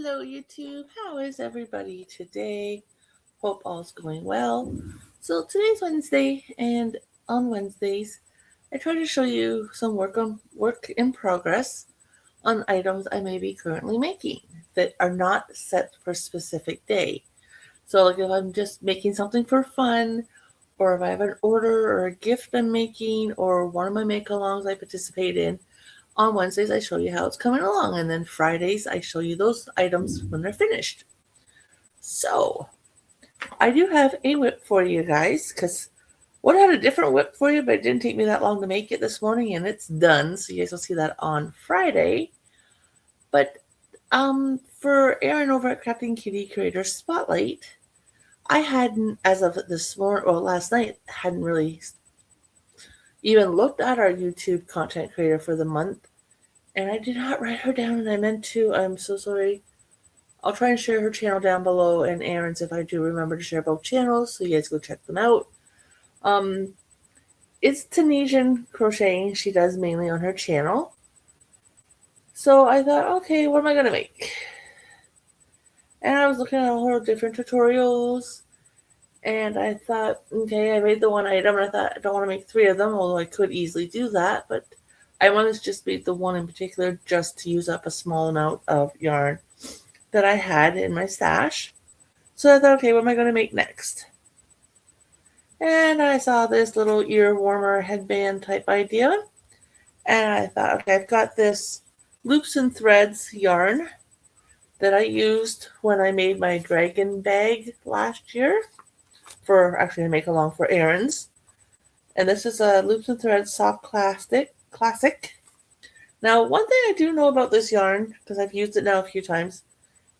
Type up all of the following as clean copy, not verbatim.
Hello YouTube, how is everybody today? Hope all's going well. So today's Wednesday, and on Wednesdays I try to show you some work in progress on items I may be currently making that are not set for a specific day. So like if I'm just making something for fun, or if I have an order or a gift I'm making, or one of my make-alongs I participate in, on Wednesdays, I show you how it's coming along, and then Fridays, I show you those items when they're finished. So, I do have a WIP for you guys, because one had a different WIP for you, but it didn't take me that long to make it this morning, and it's done, so you guys will see that on Friday. But for Erin over at Crafting Kitty Creator Spotlight, I hadn't, as of this morning, or last night, hadn't really even looked at our YouTube content creator for the month. And I did not write her down, and I meant to. I'm so sorry. I'll try and share her channel down below, and Erin's if I do remember to share both channels, so you guys go check them out. It's Tunisian crocheting she does mainly on her channel. So I thought, okay, what am I going to make? And I was looking at all her different tutorials, and I thought, okay, I made the one item, and I thought I don't want to make 3 of them, although I could easily do that, but I wanted to just make the one in particular just to use up a small amount of yarn that I had in my stash. So I thought, okay, what am I going to make next? And I saw this little ear warmer headband type idea. And I thought, okay, I've got this loops and threads yarn that I used when I made my dragon bag last year for actually I make along for Erin's. And this is a loops and threads soft classic. Now, one thing I do know about this yarn, because I've used it now a few times,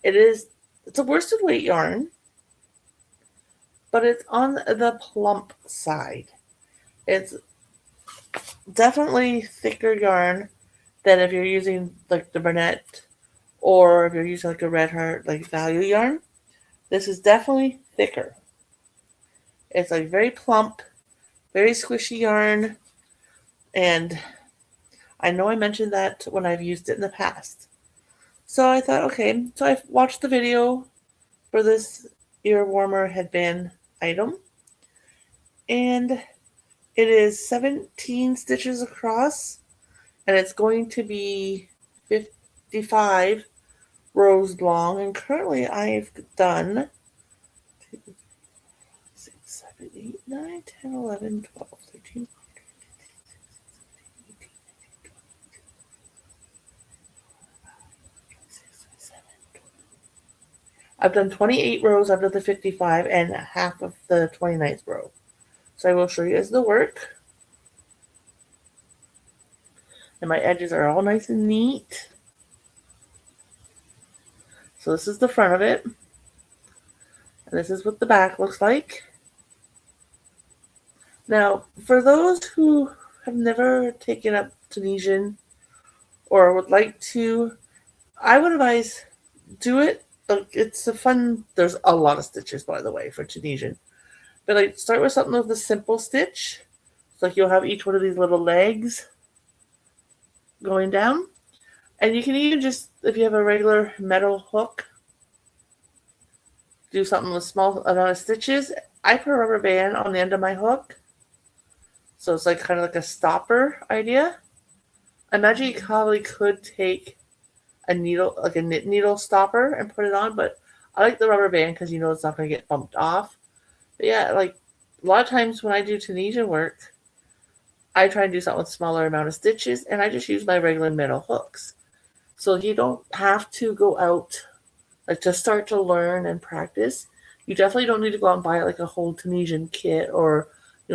it's a worsted weight yarn, but it's on the plump side. It's definitely thicker yarn than if you're using like the Bernette, or if you're using like a Red Heart like value yarn. This is definitely thicker. It's like very plump, very squishy yarn, and I know I mentioned that when I've used it in the past. So I thought, okay, so I watched the video for this ear warmer headband item, and it is 17 stitches across, and it's going to be 55 rows long, and currently I've done 2, 6, 7, 8, 9, 10, 11, 12, 13, 14, 15, 16, 17, 18, 19, 20. I've done 28 rows out of the 55 and half of the 29th row. So I will show you as the work. And my edges are all nice and neat. So this is the front of it. And this is what the back looks like. Now, for those who have never taken up Tunisian or would like to, I would advise do it. It's a fun, there's a lot of stitches, by the way, for Tunisian. But like start with something with a simple stitch. So like you'll have each one of these little legs going down. And you can even just, if you have a regular metal hook, do something with small amount of stitches. I put a rubber band on the end of my hook. So it's like kind of like a stopper idea. I imagine you probably could take a needle, like a knit needle stopper, and put it on, but I like the rubber band because you know it's not going to get bumped off. But yeah, like a lot of times when I do Tunisian work, I try and do something with smaller amount of stitches, and I just use my regular metal hooks. So you don't have to go out, like to start to learn and practice. You definitely don't need to go out and buy like a whole Tunisian kit or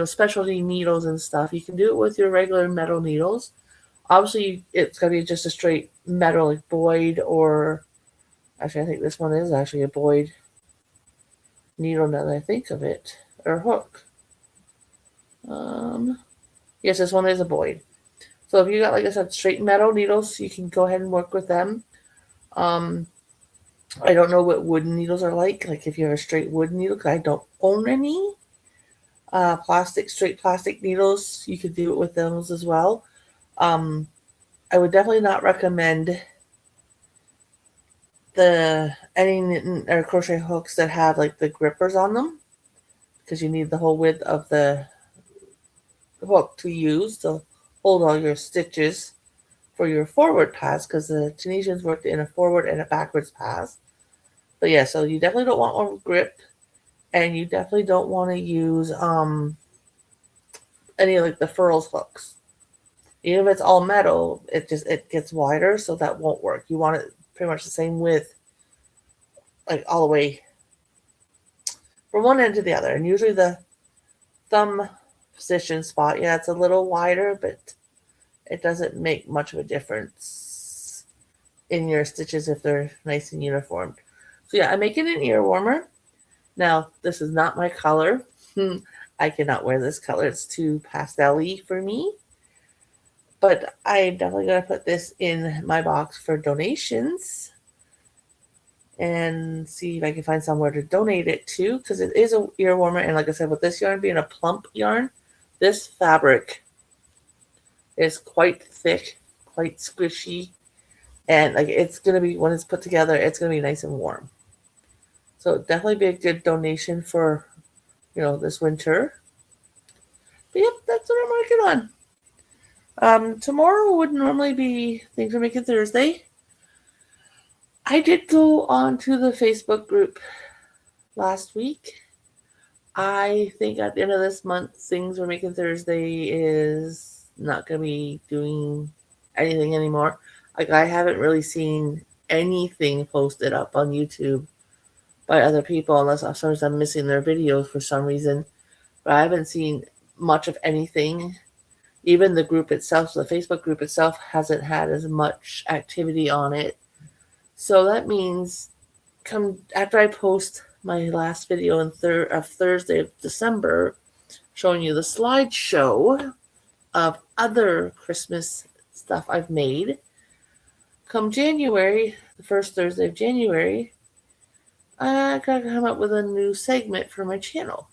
specialty needles and stuff. You can do it with your regular metal needles. Obviously, it's going to be just a straight metal like Boyd, or actually I think this one is actually a Boyd needle now that I think of it, or hook. Yes, this one is a Boyd. So if you got, like I said, straight metal needles, you can go ahead and work with them. I don't know what wooden needles are like if you have a straight wooden needle, because I don't own any. Straight plastic needles, you could do it with those as well. I would definitely not recommend any knitting or crochet hooks that have like the grippers on them, because you need the whole width of the hook to use to hold all your stitches for your forward pass, because the Tunisians worked in a forward and a backwards pass. But yeah, so you definitely don't want one with grip, and you definitely don't want to use any of like the furls hooks. Even if it's all metal, it gets wider, so that won't work. You want it pretty much the same width, like all the way from one end to the other. And usually the thumb position spot, yeah, it's a little wider, but it doesn't make much of a difference in your stitches if they're nice and uniform. So yeah, I'm making an ear warmer. Now, this is not my color. I cannot wear this color. It's too pastel-y for me. But I'm definitely going to put this in my box for donations and see if I can find somewhere to donate it to, because it is a ear warmer. And like I said, with this yarn being a plump yarn, this fabric is quite thick, quite squishy, and like it's going to be, when it's put together, it's going to be nice and warm. So definitely be a good donation for, this winter. But yep, that's what I'm working on. Tomorrow would normally be Things We're Making Thursday. I did go on to the Facebook group last week. I think at the end of this month, Things We're Making Thursday is not going to be doing anything anymore. Like, I haven't really seen anything posted up on YouTube by other people, unless sometimes I'm missing their videos for some reason. But I haven't seen much of anything. Even the group itself, so the Facebook group itself, hasn't had as much activity on it. So that means after I post my last video of Thursday of December, showing you the slideshow of other Christmas stuff I've made, come January, the first Thursday of January, I gotta come up with a new segment for my channel.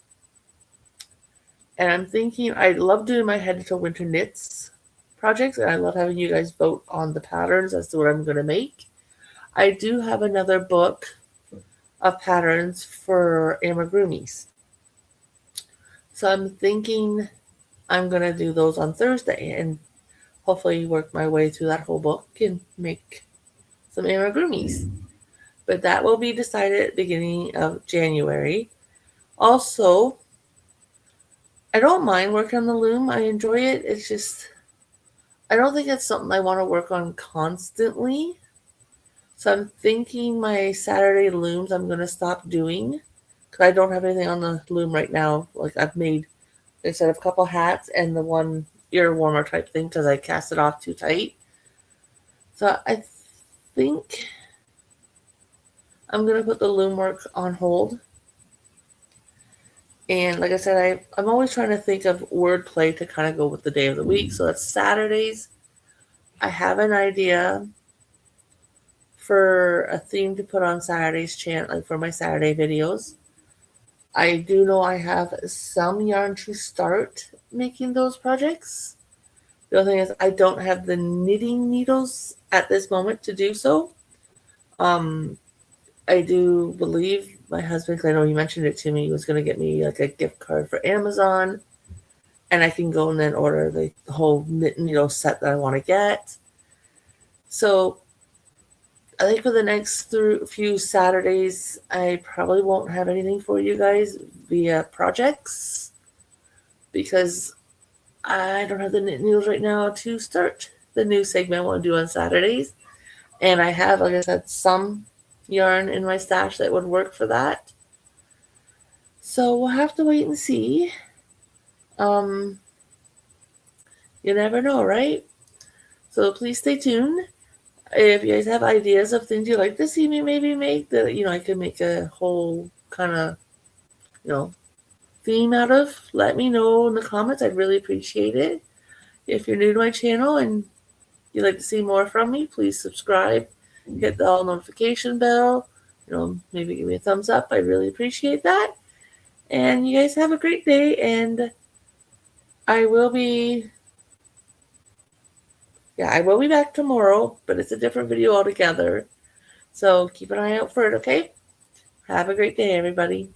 And I'm thinking, I love doing my Head to Winter Knits projects, and I love having you guys vote on the patterns as to what I'm going to make. I do have another book of patterns for amigurumis. So I'm thinking I'm going to do those on Thursday and hopefully work my way through that whole book and make some amigurumis. But that will be decided at the beginning of January. Also, I don't mind working on the loom. I enjoy it. It's just, I don't think it's something I want to work on constantly. So I'm thinking my Saturday looms I'm going to stop doing, because I don't have anything on the loom right now. Like, I've made, like I said, a couple hats and the one ear warmer type thing because I cast it off too tight. So I think I'm going to put the loom work on hold. And like I said, I'm always trying to think of wordplay to kind of go with the day of the week. So that's Saturdays. I have an idea for a theme to put on Saturday's channel, like for my Saturday videos. I do know I have some yarn to start making those projects. The only thing is I don't have the knitting needles at this moment to do so. I do believe my husband, because I know he mentioned it to me, he was going to get me like a gift card for Amazon, and I can go and then order the whole knit needle set that I want to get. So I think for the next few Saturdays, I probably won't have anything for you guys via projects, because I don't have the knit needles right now to start the new segment I want to do on Saturdays. And I have, like I said, some yarn in my stash that would work for that. So we'll have to wait and see. You never know, right? So please stay tuned. If you guys have ideas of things you'd like to see me maybe make, that I could make a whole kind of theme out of, let me know in the comments. I'd really appreciate it. If you're new to my channel and you'd like to see more from me, please subscribe, hit the all notification bell, maybe give me a thumbs up. I really appreciate that. And you guys have a great day, and I will be back tomorrow, but it's a different video altogether. So keep an eye out for it, okay? Have a great day, everybody.